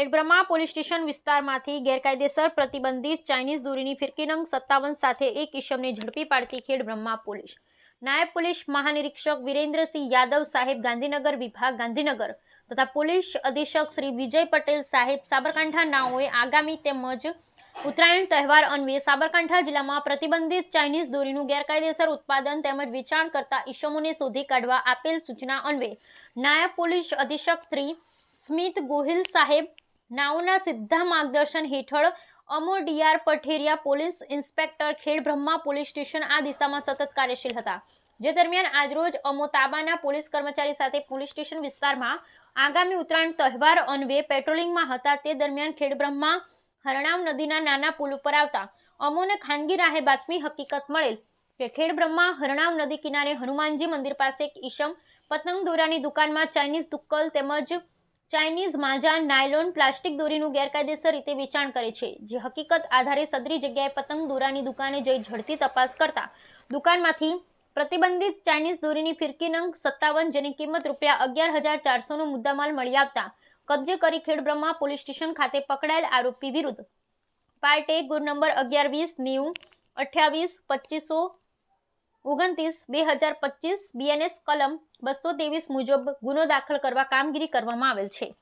Khedbrahma police station વિસ્તારમાંથી ગેરકાયદેસર પ્રતિબંધિત ચાઇનીઝ દોરીની ફિરકી નંગ 57 સાથે એક ઈસમને ઝડપી પાડતી ખેડબ્રહ્મા પોલીસ નાયબ પોલીસ મહાનિરીક્ષક વિરેન્દ્રસિંહ યાદવ સાહેબ ગાંધીનગર વિભાગ ગાંધીનગર તથા પોલીસ અધિક્ષક શ્રી વિજય પટેલ સાહેબ સાબરકાંઠા નાઓએ આગામી તેમજ ઉત્તરાયણ તહેવાર અન્વયે સાબરકાંઠા જિલ્લામાં પ્રતિબંધિત ચાઇનીઝ દોરીનું ગેરકાયદેસર ઉત્પાદન તેમજ વેચાણ કરતા ઈસમોને શોધી કાઢવા આપેલ સૂચના અન્વયે નાયબ પોલીસ અધિક્ષક શ્રી સ્મિત ગોહિલ સાહેબ નાઓના સીધા માર્ગદર્શન હેઠળ અમો D R Patheriya police inspector Khedbrahma police station આ દિશામાં સતત કાર્યશીલ હતા, જે દરમિયાન આજરોજ અમો તાબાના પોલીસ કર્મચારી સાથે પોલીસ સ્ટેશન વિસ્તારમાં આગામી ઉત્તરાયણ તહેવાર અન્વયે પેટ્રોલિંગમાં હતા. તે દરમિયાન ખેડબ્રહ્મા હરણાવ નદીના નાના પુલ ઉપર આવતા અમોને ખાનગી રાહે બાતમી હકીકત મળેલ કે ખેડબ્રહ્મા હરણાવ નદી કિનારે હનુમાનજી મંદિર પાસે એક ઈસમ પતંગ દોરાની દુકાનમાં ચાઇનીઝ તુક્કલ તેમજ ચાઇનીઝ માજા નાયલોન પ્લાસ્ટિક દોરીનું ગેરકાયદેસર રીતે વેચાણ કરે છે, જે હકીકત આધારે સદરી જગ્યાએ પતંગ દોરાની દુકાને જઈ ઝડપી તપાસ કરતા દુકાનમાંથી પ્રતિબંધિત ચાઇનીઝ દોરીની ફિરકી નંગ 57 જેની કિંમત ₹11,400 નો મુદ્દામાલ મળી આવતા કબજે કરી ખેડબ્રહ્મા પોલીસ સ્ટેશન ખાતે પકડાયેલ આરોપી વિરુદ્ધ પાર્ટ 1 ગુનો નંબર 11-20-90-28-2529-2025 બીએનએસ કલમ 223 મુજબ ગુનો દાખલ કરવા કામગીરી કરવામાં આવેલ છે.